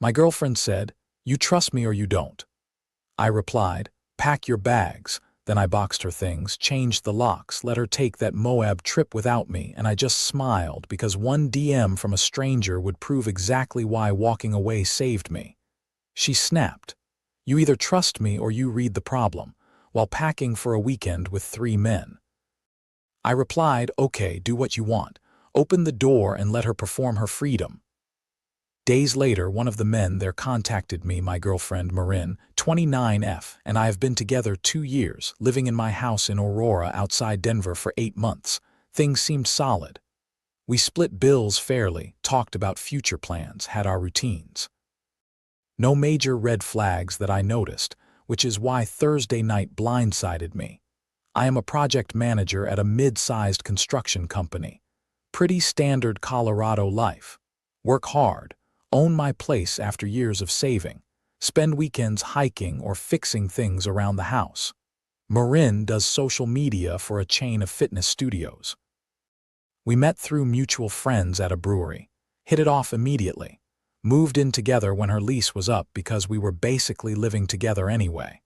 My girlfriend said, "You trust me or you don't." I replied, "Pack your bags." Then I boxed her things, changed the locks, let her take that Moab trip without me, and I just smiled because one DM from a stranger would prove exactly why walking away saved me. She snapped, "You either trust me or you read the problem," while packing for a weekend with 3 men. I replied, "Okay, do what you want. Open the door and let her perform her freedom." Days later, one of the men there contacted me, my girlfriend Marin, 29F, and I have been together 2 years, living in my house in Aurora outside Denver for 8 months. Things seemed solid. We split bills fairly, talked about future plans, had our routines. No major red flags that I noticed, which is why Thursday night blindsided me. I am a project manager at a mid-sized construction company. Pretty standard Colorado life. Work hard, own my place after years of saving, spend weekends hiking or fixing things around the house. Marin does social media for a chain of fitness studios. We met through mutual friends at a brewery, hit it off immediately, moved in together when her lease was up because we were basically living together anyway.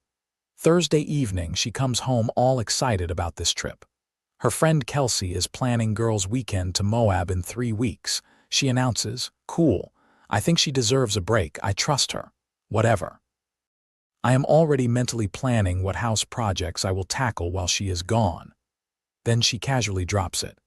Thursday evening, she comes home all excited about this trip. Her friend Kelsey is planning girls' weekend to Moab in 3 weeks. She announces, "Cool. I think she deserves a break. I trust her. Whatever." I am already mentally planning what house projects I will tackle while she is gone. Then she casually drops it.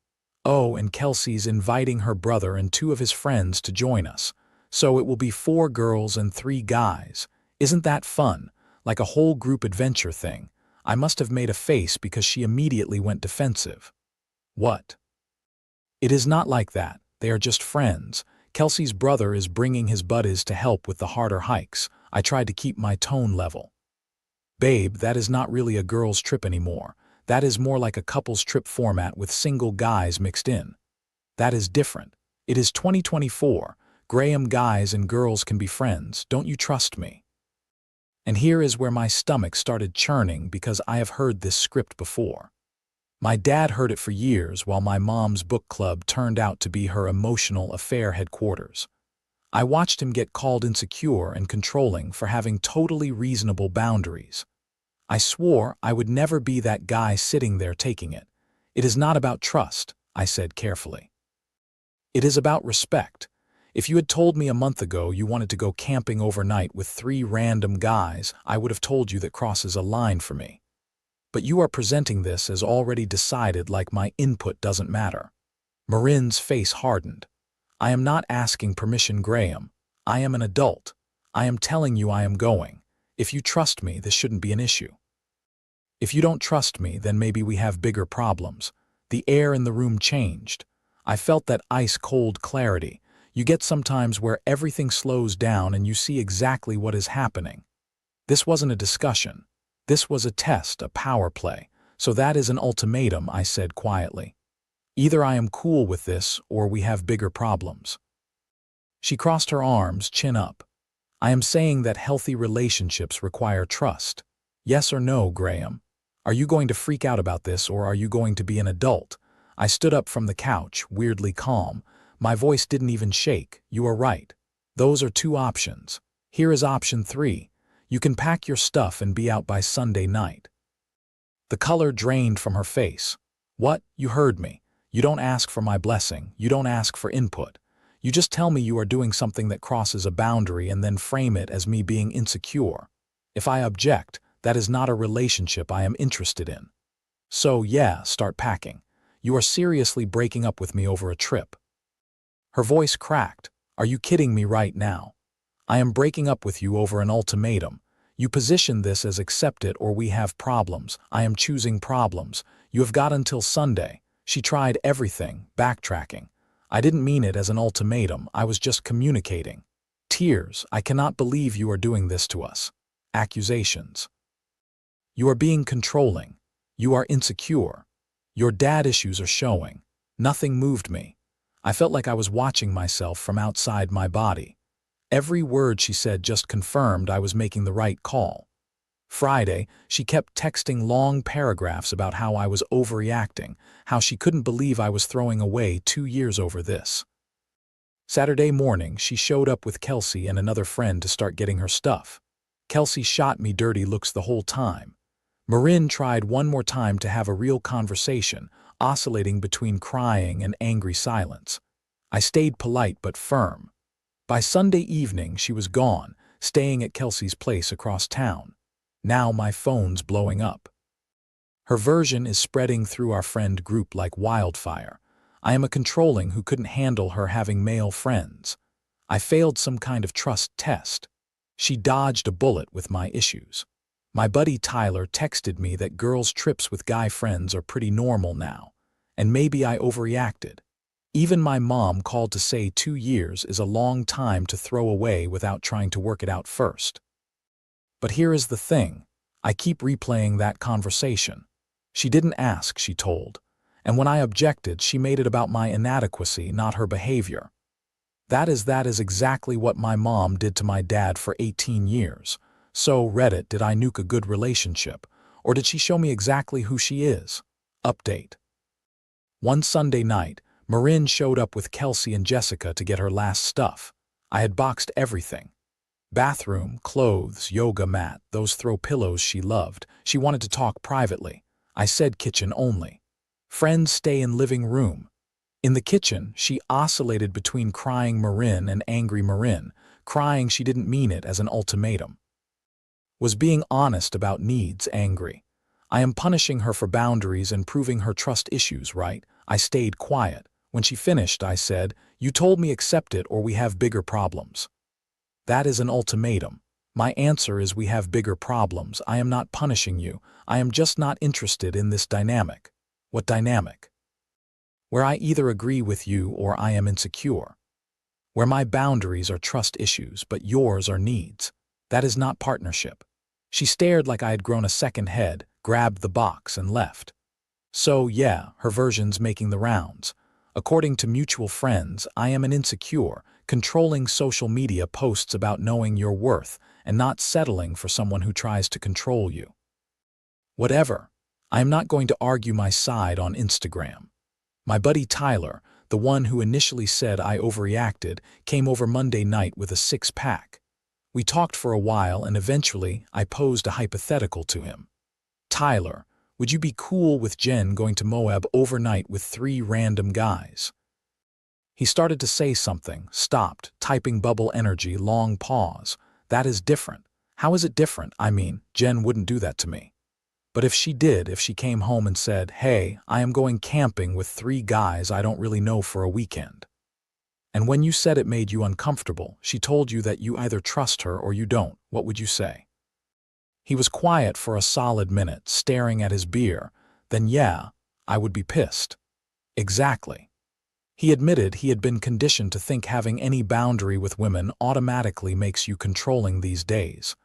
"Oh, and Kelsey's inviting her brother and 2 of his friends to join us. So it will be 4 girls and 3 guys. Isn't that fun? Like a whole group adventure thing." I must have made a face because she immediately went defensive. "What?" "It is not like that. They are just friends. Kelsey's brother is bringing his buddies to help with the harder hikes." I tried to keep my tone level. "Babe, that is not really a girls' trip anymore. That is more like a couples trip format with single guys mixed in. That is different. It is 2024. Graham, guys and girls can be friends. Don't you trust me?" And here is where my stomach started churning because I have heard this script before. My dad heard it for years while my mom's book club turned out to be her emotional affair headquarters. I watched him get called insecure and controlling for having totally reasonable boundaries. I swore I would never be that guy sitting there taking it. "It is not about trust," I said carefully. "It is about respect. If you had told me a month ago you wanted to go camping overnight with 3 random guys, I would have told you that crosses a line for me. But you are presenting this as already decided, like my input doesn't matter." Marin's face hardened. "I am not asking permission, Graham. I am an adult. I am telling you I am going. If you trust me, this shouldn't be an issue. If you don't trust me, then maybe we have bigger problems." The air in the room changed. I felt that ice-cold clarity you get sometimes where everything slows down and you see exactly what is happening. This wasn't a discussion. This was a test, a power play. "So that is an ultimatum," I said quietly. "Either I am cool with this or we have bigger problems." She crossed her arms, chin up. "I am saying that healthy relationships require trust. Yes or no, Graham? Are you going to freak out about this or are you going to be an adult?" I stood up from the couch, weirdly calm. My voice didn't even shake. "You are right. Those are 2 options. Here is option 3. You can pack your stuff and be out by Sunday night." The color drained from her face. "What? You heard me. You don't ask for my blessing. You don't ask for input. You just tell me you are doing something that crosses a boundary and then frame it as me being insecure. If I object, that is not a relationship I am interested in. So yeah, start packing. You are seriously breaking up with me over a trip." Her voice cracked. "Are you kidding me right now? I am breaking up with you over an ultimatum. You position this as accept it or we have problems. I am choosing problems. You have got until Sunday." She tried everything, backtracking. "I didn't mean it as an ultimatum. I was just communicating." Tears. "I cannot believe you are doing this to us." Accusations. "You are being controlling. You are insecure. Your dad issues are showing." Nothing moved me. I felt like I was watching myself from outside my body. Every word she said just confirmed I was making the right call. Friday, she kept texting long paragraphs about how I was overreacting, how she couldn't believe I was throwing away 2 years over this. Saturday morning, she showed up with Kelsey and another friend to start getting her stuff. Kelsey shot me dirty looks the whole time. Marin tried one more time to have a real conversation, oscillating between crying and angry silence. I stayed polite but firm. By Sunday evening, she was gone, staying at Kelsey's place across town. Now my phone's blowing up. Her version is spreading through our friend group like wildfire. I am a controlling who couldn't handle her having male friends. I failed some kind of trust test. She dodged a bullet with my issues. My buddy Tyler texted me that girls' trips with guy friends are pretty normal now, and maybe I overreacted. Even my mom called to say 2 years is a long time to throw away without trying to work it out first. But here is the thing. I keep replaying that conversation. She didn't ask, she told. And when I objected, she made it about my inadequacy, not her behavior. That is exactly what my mom did to my dad for 18 years. So, Reddit, did I nuke a good relationship? Or did she show me exactly who she is? Update. One Sunday night, Marin showed up with Kelsey and Jessica to get her last stuff. I had boxed everything. Bathroom, clothes, yoga mat, those throw pillows she loved. She wanted to talk privately. I said kitchen only. Friends stay in living room. In the kitchen, she oscillated between crying Marin and angry Marin, crying she didn't mean it as an ultimatum. Was being honest about needs angry. I am punishing her for boundaries and proving her trust issues, right? I stayed quiet. When she finished, I said, "You told me accept it or we have bigger problems." That is an ultimatum. My answer is we have bigger problems. I am not punishing you. I am just not interested in this dynamic. What dynamic? Where I either agree with you or I am insecure. Where my boundaries are trust issues, but yours are needs. That is not partnership. She stared like I had grown a second head, grabbed the box, and left. So, yeah, her version's making the rounds. According to mutual friends, I am an insecure, controlling social media posts about knowing your worth and not settling for someone who tries to control you. Whatever. I am not going to argue my side on Instagram. My buddy Tyler, the one who initially said I overreacted, came over Monday night with a 6-pack. We talked for a while and eventually I posed a hypothetical to him. Tyler, would you be cool with Jen going to Moab overnight with 3 random guys? He started to say something, stopped, typing bubble energy, long pause. That is different. How is it different? I mean, Jen wouldn't do that to me. But if she did, if she came home and said, "Hey, I am going camping with 3 guys I don't really know for a weekend." And when you said it made you uncomfortable, she told you that you either trust her or you don't, what would you say? He was quiet for a solid minute, staring at his beer. Then yeah, I would be pissed. Exactly. He admitted he had been conditioned to think having any boundary with women automatically makes you controlling these days.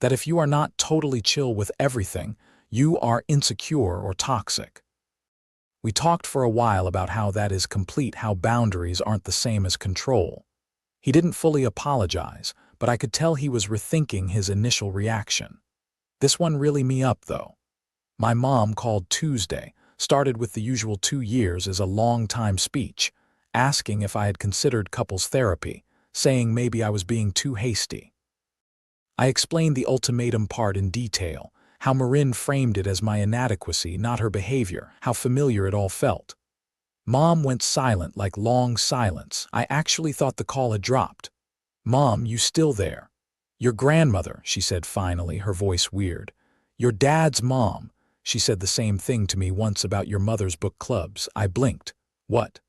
That if you are not totally chill with everything, you are insecure or toxic. We talked for a while about how that is complete, how boundaries aren't the same as control. He didn't fully apologize, but I could tell he was rethinking his initial reaction. This one really me up, though. My mom called Tuesday, started with the usual 2 years as a long-time speech, asking if I had considered couples therapy, saying maybe I was being too hasty. I explained the ultimatum part in detail, how Marin framed it as my inadequacy, not her behavior, how familiar it all felt. Mom went silent like long silence. I actually thought the call had dropped. "Mom, you still there?" "Your grandmother," she said finally, her voice weird. "Your dad's mom." She said the same thing to me once about your mother's book clubs. I blinked. What?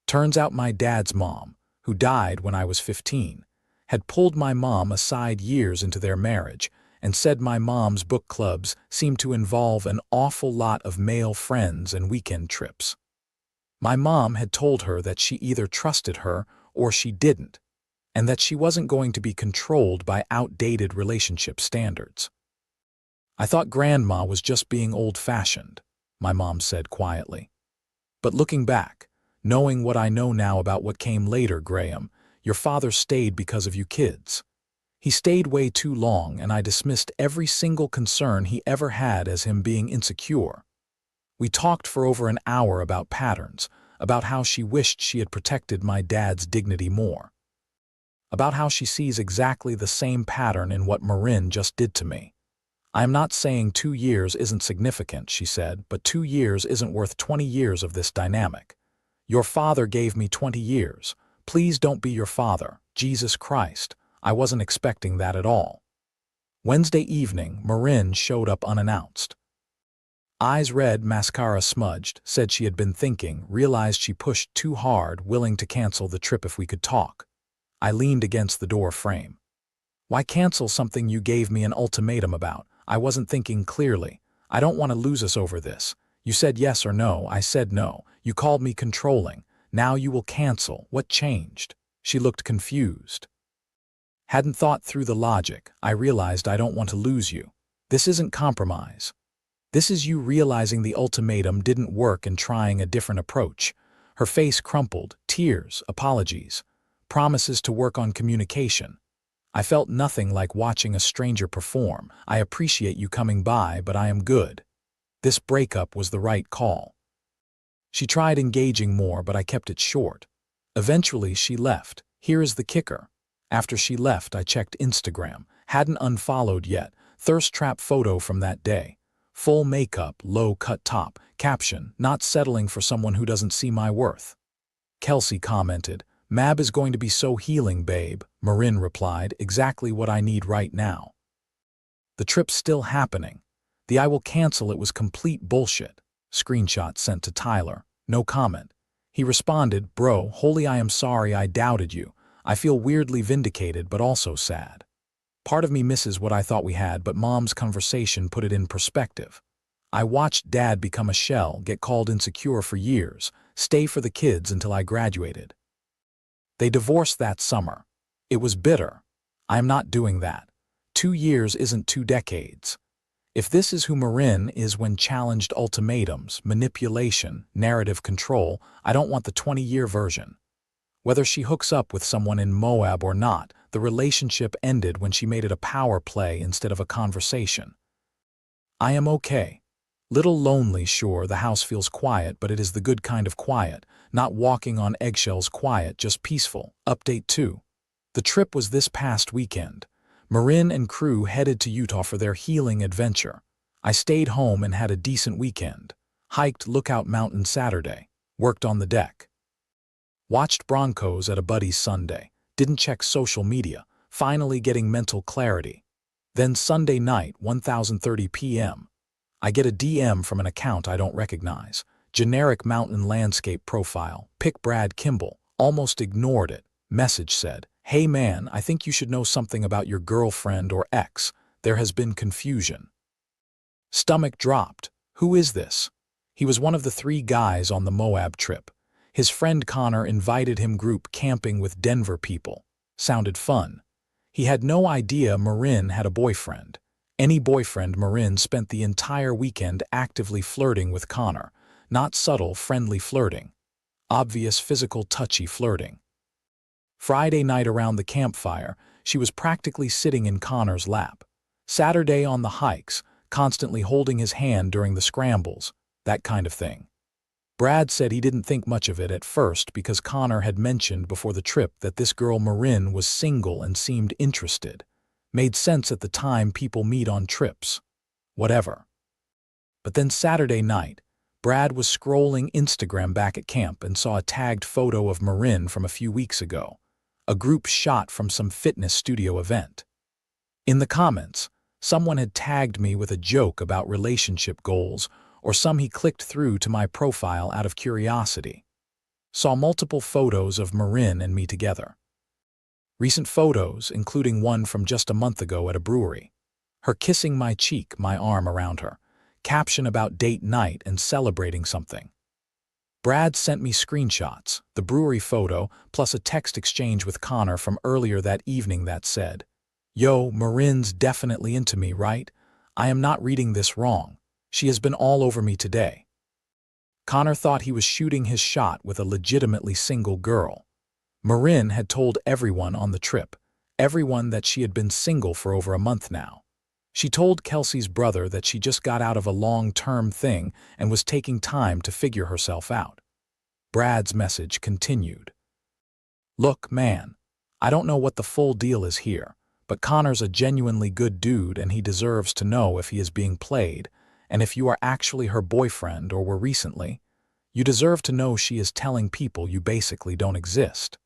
Turns out my dad's mom, who died when I was 15, had pulled my mom aside years into their marriage and said my mom's book clubs seemed to involve an awful lot of male friends and weekend trips. My mom had told her that she either trusted her or she didn't, and that she wasn't going to be controlled by outdated relationship standards. "I thought Grandma was just being old-fashioned," my mom said quietly. "But looking back, knowing what I know now about what came later, Graham, your father stayed because of you kids. He stayed way too long and I dismissed every single concern he ever had as him being insecure. We talked for over an hour about patterns, about how she wished she had protected my dad's dignity more, about how she sees exactly the same pattern in what Marin just did to me. "I am not saying 2 years isn't significant," she said, "but 2 years isn't worth 20 years of this dynamic. Your father gave me 20 years. Please don't be your father. Jesus Christ, I wasn't expecting that at all." Wednesday evening, Marin showed up unannounced. Eyes red, mascara smudged, said she had been thinking, realized she pushed too hard, willing to cancel the trip if we could talk. I leaned against the door frame. "Why cancel something you gave me an ultimatum about? I wasn't thinking clearly. I don't want to lose us over this. You said yes or no, I said no. You called me controlling. Now you will cancel. What changed?" She looked confused. "Hadn't thought through the logic. I realized I don't want to lose you. This isn't compromise. This is you realizing the ultimatum didn't work and trying a different approach." Her face crumpled, tears, apologies, promises to work on communication. I felt nothing like watching a stranger perform. "I appreciate you coming by, but I am good. This breakup was the right call." She tried engaging more, but I kept it short. Eventually, she left. Here is the kicker. After she left, I checked Instagram. Hadn't unfollowed yet. Thirst trap photo from that day. Full makeup, low-cut top. Caption, "Not settling for someone who doesn't see my worth." Kelsey commented, "Mab is going to be so healing, babe." Marin replied, "Exactly what I need right now." The trip's still happening. The "I will cancel it" was complete bullshit. Screenshot sent to Tyler. No comment. He responded, "Bro, holy I am sorry I doubted you. I feel weirdly vindicated but also sad. Part of me misses what I thought we had, but Mom's conversation put it in perspective. I watched Dad become a shell, get called insecure for years, stay for the kids until I graduated. They divorced that summer. It was bitter. I am not doing that. 2 years isn't 2 decades. If this is who Marin is when challenged ultimatums, manipulation, narrative control, I don't want the 20-year version. Whether she hooks up with someone in Moab or not, the relationship ended when she made it a power play instead of a conversation. I am okay. Little lonely, sure, the house feels quiet, but it is the good kind of quiet, not walking on eggshells quiet, just peaceful. Update 2. The trip was this past weekend. Marin and crew headed to Utah for their healing adventure. I stayed home and had a decent weekend. Hiked Lookout Mountain Saturday. Worked on the deck. Watched Broncos at a buddy's Sunday. Didn't check social media. Finally getting mental clarity. Then Sunday night, 10:30 p.m. I get a DM from an account I don't recognize. Generic mountain landscape profile. Pick Brad Kimball. Almost ignored it. Message said, "Hey man, I think you should know something about your girlfriend or ex. There has been confusion." Stomach dropped. Who is this? He was one of the 3 guys on the Moab trip. His friend Connor invited him group camping with Denver people. Sounded fun. He had no idea Marin had a boyfriend. Any boyfriend, Marin spent the entire weekend actively flirting with Connor. Not subtle, friendly flirting. Obvious physical, touchy flirting. Friday night around the campfire, she was practically sitting in Connor's lap. Saturday on the hikes, constantly holding his hand during the scrambles, that kind of thing. Brad said he didn't think much of it at first because Connor had mentioned before the trip that this girl Marin was single and seemed interested. Made sense at the time, people meet on trips. Whatever. But then Saturday night, Brad was scrolling Instagram back at camp and saw a tagged photo of Marin from a few weeks ago. A group shot from some fitness studio event. In the comments, someone had tagged me with a joke about relationship goals, or some he clicked through to my profile out of curiosity. Saw multiple photos of Marin and me together. Recent photos, including one from just a month ago at a brewery. Her kissing my cheek, my arm around her. Caption about date night and celebrating something. Brad sent me screenshots, the brewery photo, plus a text exchange with Connor from earlier that evening that said, "Yo, Marin's definitely into me, right? I am not reading this wrong. She has been all over me today." Connor thought he was shooting his shot with a legitimately single girl. Marin had told everyone on the trip, everyone, that she had been single for over a month now. She told Kelsey's brother that she just got out of a long-term thing and was taking time to figure herself out. Brad's message continued. Look, man, I don't know what the full deal is here, but Connor's a genuinely good dude and he deserves to know if he is being played, and if you are actually her boyfriend or were recently, you deserve to know she is telling people you basically don't exist.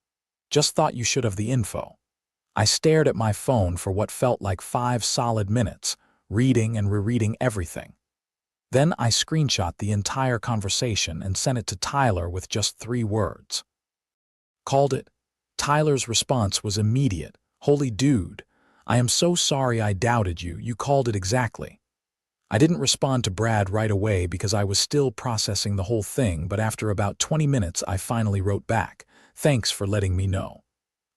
Just thought you should have the info. I stared at my phone for what felt like 5 solid minutes, reading and rereading everything. Then I screenshot the entire conversation and sent it to Tyler with just 3 words. Called it. Tyler's response was immediate. Holy dude, I am so sorry I doubted you. You called it exactly. I didn't respond to Brad right away because I was still processing the whole thing, but after about 20 minutes I finally wrote back, thanks for letting me know.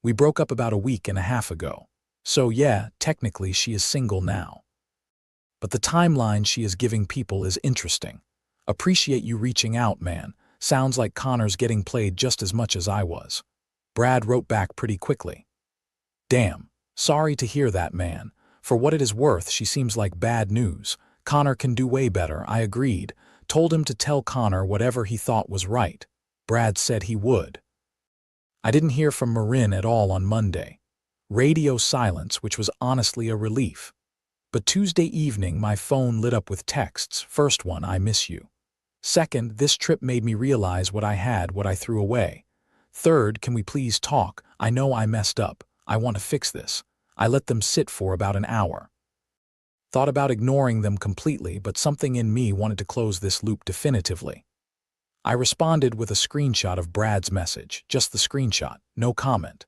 We broke up about a week and a half ago. So yeah, technically she is single now. But the timeline she is giving people is interesting. Appreciate you reaching out, man. Sounds like Connor's getting played just as much as I was. Brad wrote back pretty quickly. Damn, sorry to hear that, man. For what it is worth, she seems like bad news. Connor can do way better, I agreed. Told him to tell Connor whatever he thought was right. Brad said he would. I didn't hear from Marin at all on Monday. Radio silence, which was honestly a relief. But Tuesday evening my phone lit up with texts. First one, I miss you. Second, this trip made me realize what I had, what I threw away. Third, can we please talk? I know I messed up. I want to fix this. I let them sit for about an hour. Thought about ignoring them completely, but something in me wanted to close this loop definitively. I responded with a screenshot of Brad's message, just the screenshot, no comment.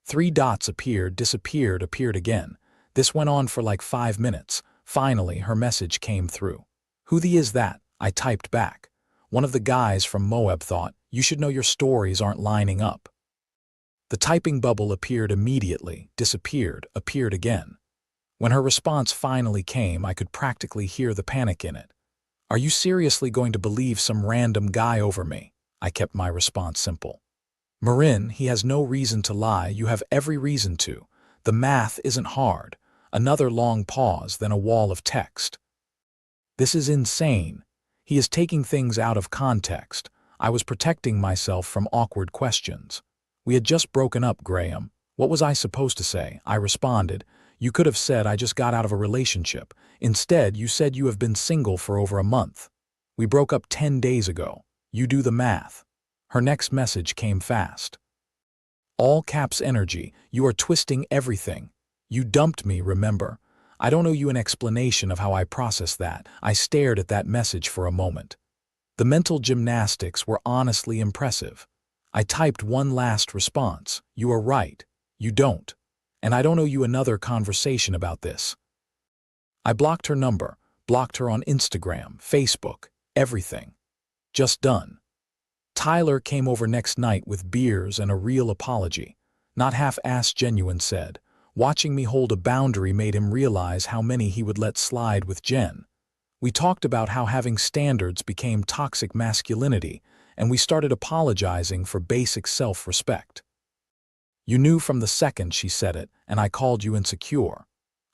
3 dots appeared, disappeared, appeared again. This went on for like 5 minutes. Finally, her message came through. Who the is that? I typed back. One of the guys from Moab thought, you should know your stories aren't lining up. The typing bubble appeared immediately, disappeared, appeared again. When her response finally came, I could practically hear the panic in it. Are you seriously going to believe some random guy over me? I kept my response simple. Marin, he has no reason to lie. You have every reason to. The math isn't hard. Another long pause, then a wall of text. This is insane. He is taking things out of context. I was protecting myself from awkward questions. We had just broken up, Graham. What was I supposed to say? I responded. You could have said I just got out of a relationship. Instead, you said you have been single for over a month. We broke up 10 days ago. You do the math. Her next message came fast. All caps energy. You are twisting everything. You dumped me, remember? I don't owe you an explanation of how I processed that. I stared at that message for a moment. The mental gymnastics were honestly impressive. I typed one last response. You are right. You don't. And I don't owe you another conversation about this. I blocked her number, blocked her on Instagram, Facebook, everything. Just done. Tyler came over next night with beers and a real apology. Not half-assed genuine, said. Watching me hold a boundary made him realize how many he would let slide with Jen. We talked about how having standards became toxic masculinity, and we started apologizing for basic self-respect. You knew from the second she said it, and I called you insecure.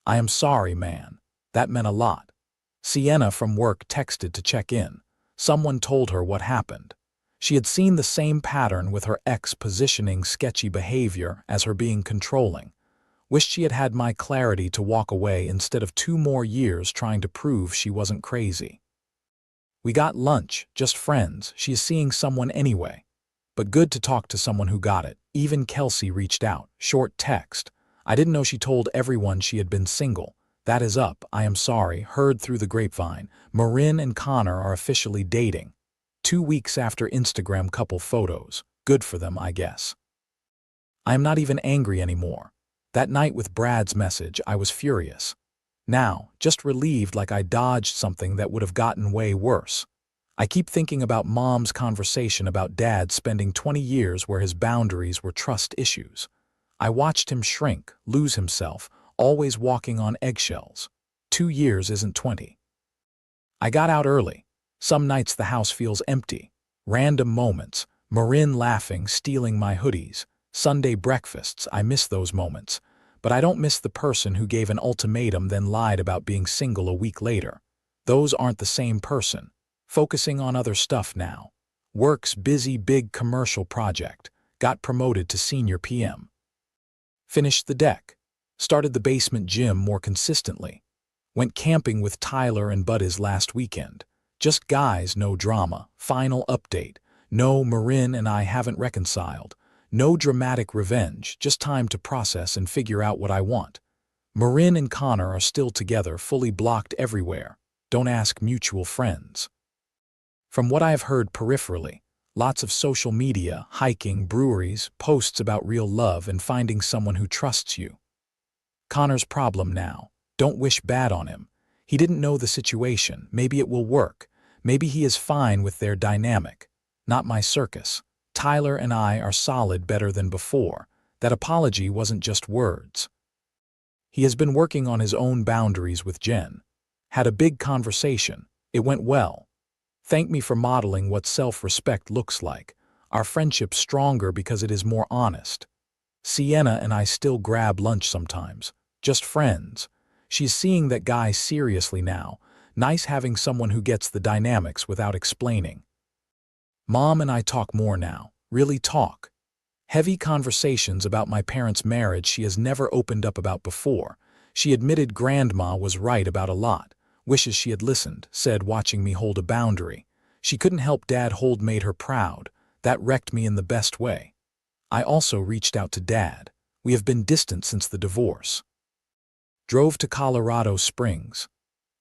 I am sorry, man. That meant a lot. Sienna from work texted to check in. Someone told her what happened. She had seen the same pattern with her ex positioning sketchy behavior as her being controlling. Wished she had had my clarity to walk away instead of 2 more years trying to prove she wasn't crazy. We got lunch, just friends. She is seeing someone anyway. But good to talk to someone who got it. Even Kelsey reached out. Short text. I didn't know she told everyone she had been single. That is up. I am sorry. Heard through the grapevine. Marin and Connor are officially dating. 2 weeks after Instagram couple photos. Good for them, I guess. I am not even angry anymore. That night with Brad's message, I was furious. Now, just relieved like I dodged something that would have gotten way worse. I keep thinking about Mom's conversation about Dad spending 20 years where his boundaries were trust issues. I watched him shrink, lose himself, always walking on eggshells. 2 years isn't 20. I got out early. Some nights the house feels empty. Random moments. Marin laughing, stealing my hoodies. Sunday breakfasts, I miss those moments. But I don't miss the person who gave an ultimatum then lied about being single a week later. Those aren't the same person. Focusing on other stuff now. Work's busy big commercial project. Got promoted to senior PM. Finished the deck. Started the basement gym more consistently. Went camping with Tyler and Buddies last weekend. Just guys, no drama. Final update. No, Marin and I haven't reconciled. No dramatic revenge, just time to process and figure out what I want. Marin and Connor are still together, fully blocked everywhere. Don't ask mutual friends. From what I have heard peripherally, lots of social media, hiking, breweries, posts about real love and finding someone who trusts you. Connor's problem now. Don't wish bad on him. He didn't know the situation. Maybe it will work. Maybe he is fine with their dynamic. Not my circus. Tyler and I are solid, better than before. That apology wasn't just words. He has been working on his own boundaries with Jen. Had a big conversation. It went well. Thank me for modeling what self-respect looks like. Our friendship's stronger because it is more honest. Sienna and I still grab lunch sometimes. Just friends. She's seeing that guy seriously now. Nice having someone who gets the dynamics without explaining. Mom and I talk more now. Really talk. Heavy conversations about my parents' marriage she has never opened up about before. She admitted Grandma was right about a lot. Wishes she had listened, said watching me hold a boundary. She couldn't help Dad hold made her proud. That wrecked me in the best way. I also reached out to Dad. We have been distant since the divorce. Drove to Colorado Springs.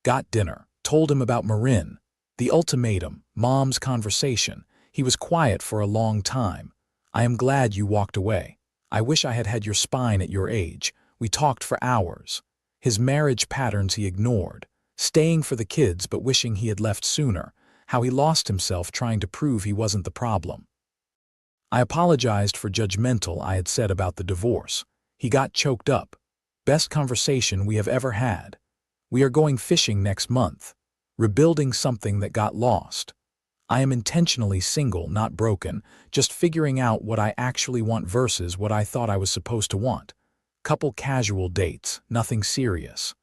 Got dinner. Told him about Marin. The ultimatum, Mom's conversation. He was quiet for a long time. I am glad you walked away. I wish I had had your spine at your age. We talked for hours. His marriage patterns he ignored. Staying for the kids but wishing he had left sooner. How he lost himself trying to prove he wasn't the problem. I apologized for judgmental I had said about the divorce. He got choked up. Best conversation we have ever had. We are going fishing next month. Rebuilding something that got lost. I am intentionally single, not broken, just figuring out what I actually want versus what I thought I was supposed to want. Couple casual dates, nothing serious.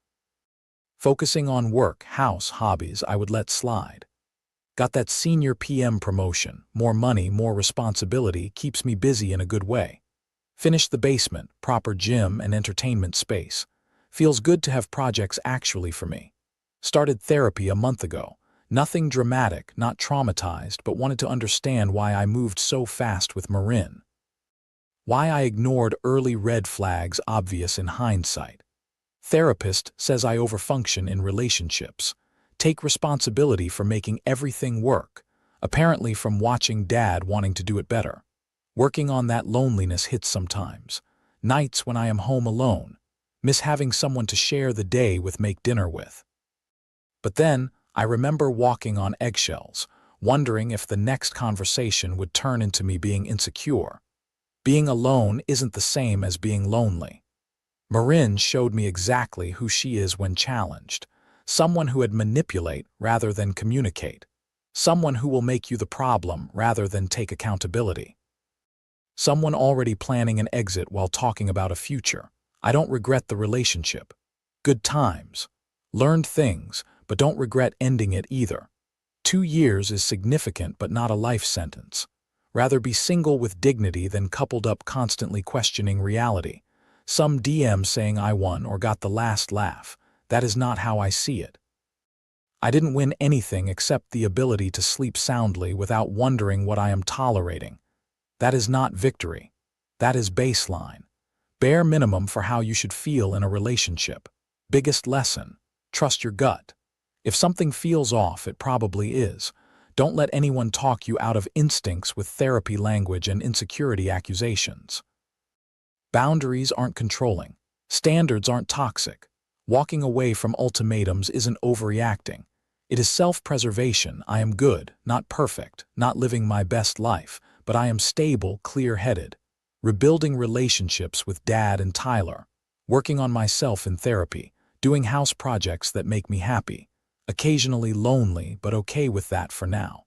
Focusing on work, house, hobbies I would let slide. Got that senior PM promotion. More money, more responsibility, keeps me busy in a good way. Finished the basement, proper gym and entertainment space. Feels good to have projects actually for me. Started therapy a month ago. Nothing dramatic, not traumatized, but wanted to understand why I moved so fast with Marin. Why I ignored early red flags obvious in hindsight. Therapist says I overfunction in relationships. Take responsibility for making everything work, apparently from watching Dad wanting to do it better. Working on that loneliness hits sometimes. Nights when I am home alone. Miss having someone to share the day with, make dinner with. But then, I remember walking on eggshells, wondering if the next conversation would turn into me being insecure. Being alone isn't the same as being lonely. Marin showed me exactly who she is when challenged. Someone who would manipulate rather than communicate. Someone who will make you the problem rather than take accountability. Someone already planning an exit while talking about a future. I don't regret the relationship. Good times. Learned things, but don't regret ending it either. 2 years is significant but not a life sentence. Rather be single with dignity than coupled up constantly questioning reality. Some DM saying I won or got the last laugh. That is not how I see it. I didn't win anything except the ability to sleep soundly without wondering what I am tolerating. That is not victory. That is baseline. Bare minimum for how you should feel in a relationship. Biggest lesson. Trust your gut. If something feels off, it probably is. Don't let anyone talk you out of instincts with therapy language and insecurity accusations. Boundaries aren't controlling. Standards aren't toxic. Walking away from ultimatums isn't overreacting. It is self-preservation. I am good, not perfect, not living my best life, but I am stable, clear-headed. Rebuilding relationships with Dad and Tyler. Working on myself in therapy. Doing house projects that make me happy. Occasionally lonely, but okay with that for now.